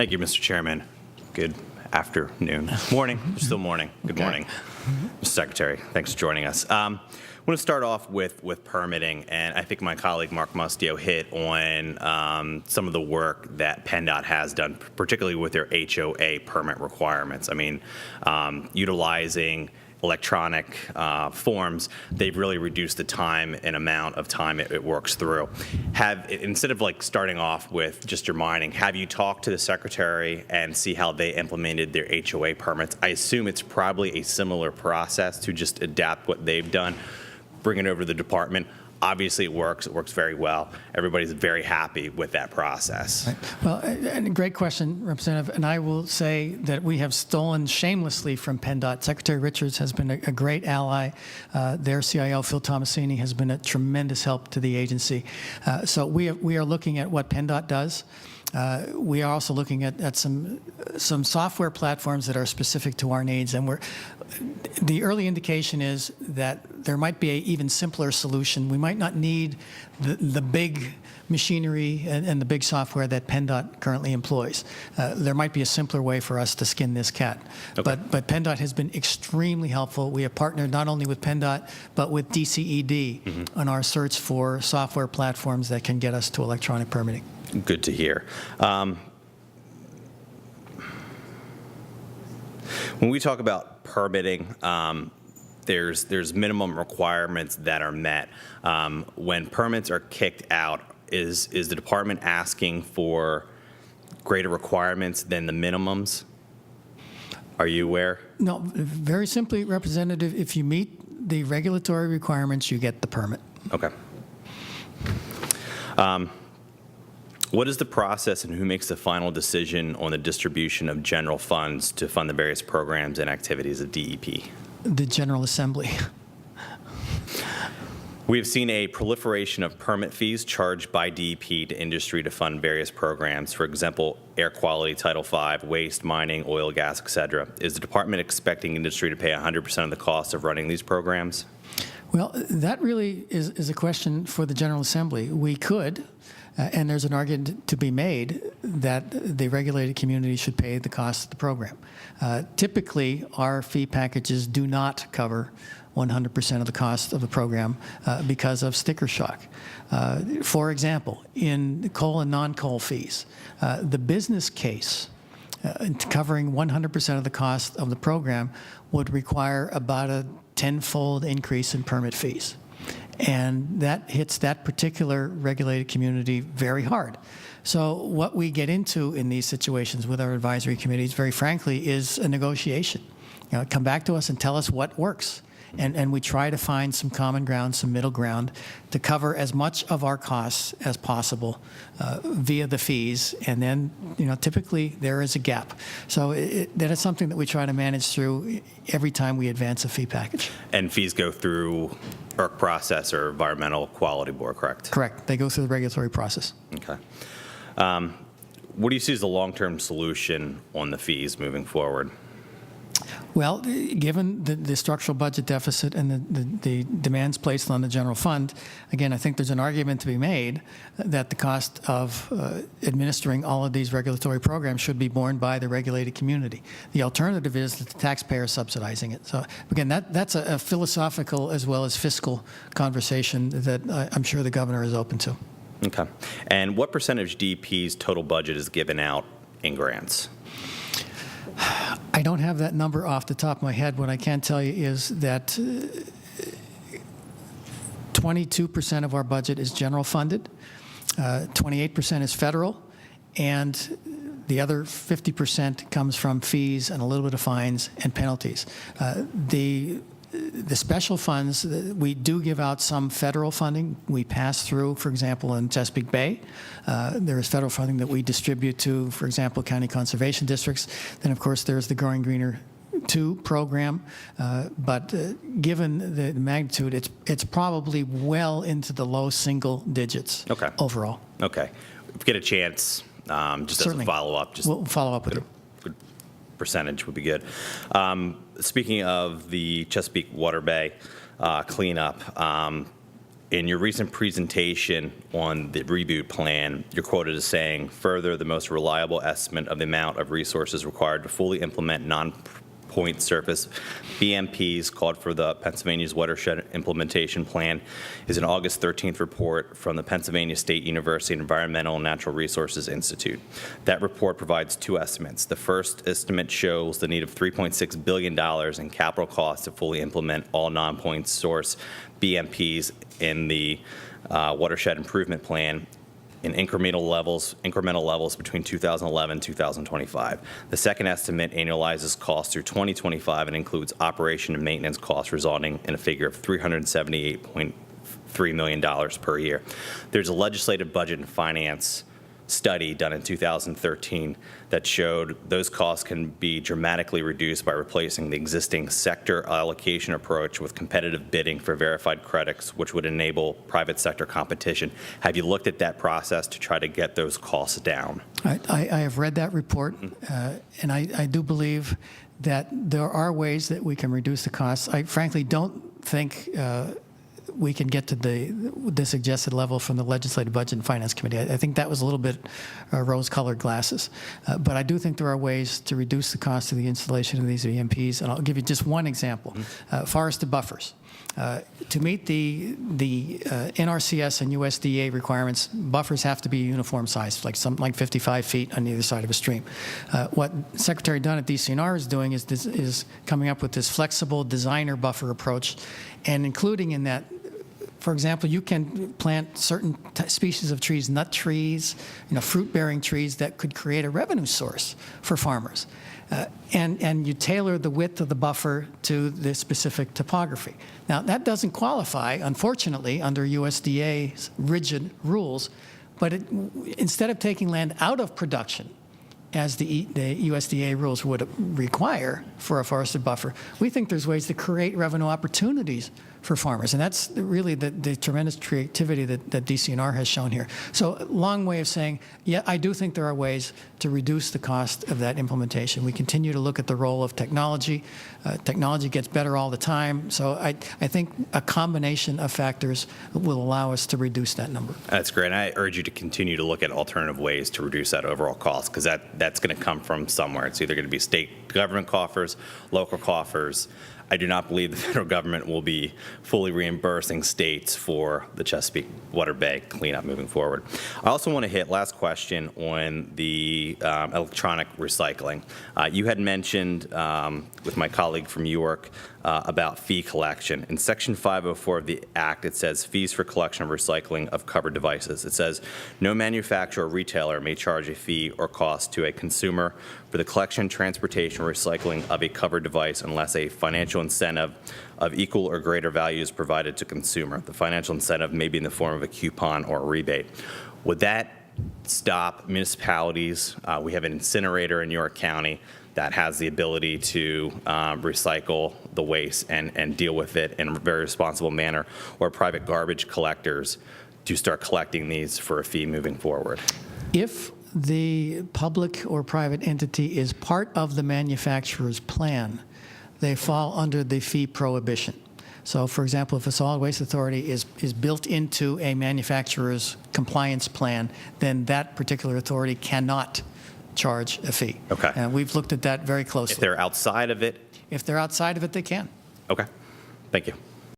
Thank you, Mr. Chairman. Good afternoon. Morning. Still morning. Good morning, Mr. Secretary. Thanks for joining us. I want to start off with permitting, and I think my colleague Mark Mustio hit on some of the work that PennDOT has done, particularly with their HOA permit requirements. I mean, utilizing electronic forms, they've really reduced the time and amount of time it works through. Instead of like starting off with just your mining, have you talked to the Secretary and see how they implemented their HOA permits? I assume it's probably a similar process to just adapt what they've done, bring it over to the department. Obviously, it works very well. Everybody's very happy with that process. Right. Well, and great question, Representative. And I will say that we have stolen shamelessly from PennDOT. Secretary Richards has been a great ally. Their CIO, Phil Tomasini, has been a tremendous help to the agency. So we are looking at what PennDOT does. We are also looking at some software platforms that are specific to our needs, and the early indication is that there might be an even simpler solution. We might not need the big machinery and the big software that PennDOT currently employs. There might be a simpler way for us to skin this cat. Okay. But PennDOT has been extremely helpful. We have partnered not only with PennDOT, but with DCED on our search for software platforms that can get us to electronic permitting. Good to hear. When we talk about permitting, there's minimum requirements that are met. When permits are kicked out, is the department asking for greater requirements than the minimums? Are you aware? No, very simply, Representative, if you meet the regulatory requirements, you get the permit. Okay. What is the process and who makes the final decision on the distribution of general funds to fund the various programs and activities of DEP? The General Assembly. We have seen a proliferation of permit fees charged by DEP to industry to fund various programs, for example, air quality, Title V, waste, mining, oil, gas, etc. Is the department expecting industry to pay 100% of the cost of running these programs? Well, that really is a question for the General Assembly. We could. And there's an argument to be made that the regulated community should pay the cost of the program. Typically, our fee packages do not cover 100% of the cost of the program because of sticker shock. For example, in coal and non-coal fees, the business case covering 100% of the cost of the program would require about a 10-fold increase in permit fees. And that hits that particular regulated community very hard. So what we get into in these situations with our advisory committees, very frankly, is a negotiation. Come back to us and tell us what works. And we try to find some common ground, some middle ground, to cover as much of our costs as possible via the fees. And then, typically there is a gap. So that is something that we try to manage through every time we advance a fee package. And fees go through ERC process or Environmental Quality Board, correct? Correct. They go through the regulatory process. Okay. What do you see as the long-term solution on the fees moving forward? Well, given the structural budget deficit and the demands placed on the general fund, again, I think there's an argument to be made that the cost of administering all of these regulatory programs should be borne by the regulated community. The alternative is that the taxpayer is subsidizing it. So, again, that's a philosophical as well as fiscal conversation that I'm sure the governor is open to. Okay. And what percentage DEP's total budget is given out in grants? I don't have that number off the top of my head. What I can tell you is that 22% of our budget is general funded, 28% is federal, and the other 50% comes from fees and a little bit of fines and penalties. The special funds, we do give out some federal funding. We pass through, for example, in Chesapeake Bay. There is federal funding that we distribute to, for example, county conservation districts. Then, of course, there's the Growing Greener 2 program. But given the magnitude, it's probably well into the low single digits overall. Okay. If we get a chance, just Certainly. As a follow-up. We'll follow up with you. Good percentage would be good. Speaking of the Chesapeake Water Bay cleanup, In your recent presentation on the reboot plan, you're quoted as saying, further, the most reliable estimate of the amount of resources required to fully implement non-point surface BMPs called for the Pennsylvania's Watershed Implementation Plan is an August 13th report from the Pennsylvania State University Environmental and Natural Resources Institute. That report provides two estimates. The first estimate shows the need of $3.6 billion in capital costs to fully implement all non-point source BMPs in the Watershed Improvement Plan in incremental levels between 2011 and 2025. The second estimate annualizes costs through 2025 and includes operation and maintenance costs, resulting in a figure of $378.3 million per year. There's a legislative budget and finance study done in 2013 that showed those costs can be dramatically reduced by replacing the existing sector allocation approach with competitive bidding for verified credits, which would enable private sector competition. Have you looked at that process to try to get those costs down? I have read that report, and I do believe that there are ways that we can reduce the costs. I frankly don't think we can get to the suggested level from the Legislative Budget and Finance Committee. I think that was a little bit rose-colored glasses. But I do think there are ways to reduce the cost of the installation of these VMPs, and I'll give you just one example. Forested buffers. To meet the NRCS and USDA requirements, buffers have to be uniform size, like 55 feet on either side of a stream. What Secretary Dunn at DCNR is doing is coming up with this flexible designer buffer approach, and including in that, for example, you can plant certain species of trees, nut trees, fruit-bearing trees that could create a revenue source for farmers. And you tailor the width of the buffer to the specific topography. Now, that doesn't qualify, unfortunately, under USDA's rigid rules, but instead of taking land out of production, as the USDA rules would require for a forested buffer, we think there's ways to create revenue opportunities for farmers. And that's really the tremendous creativity that DCNR has shown here. So a long way of saying, yeah, I do think there are ways to reduce the cost of that implementation. We continue to look at the role of technology. Technology gets better all the time. So I think a combination of factors will allow us to reduce that number. That's great. And I urge you to continue to look at alternative ways to reduce that overall cost, because that's going to come from somewhere. It's either going to be state government coffers, local coffers. I do not believe the federal government will be fully reimbursing states for the Chesapeake Water Bay cleanup moving forward. I also want to hit, last question, on the electronic recycling. You had mentioned with my colleague from York about fee collection. In Section 504 of the Act, it says fees for collection of recycling of covered devices. It says no manufacturer or retailer may charge a fee or cost to a consumer for the collection, transportation, or recycling of a covered device unless a financial incentive of equal or greater value is provided to consumer. The financial incentive may be in the form of a coupon or a rebate. Would that stop municipalities? We have an incinerator in York County that has the ability to recycle the waste and deal with it in a very responsible manner, or private garbage collectors to start collecting these for a fee moving forward? If the public or private entity is part of the manufacturer's plan, they fall under the fee prohibition. So, for example, if a solid waste authority is built into a manufacturer's compliance plan, then that particular authority cannot charge a fee. Okay. And we've looked at that very closely. If they're outside of it? If they're outside of it, they can. Okay. Thank you.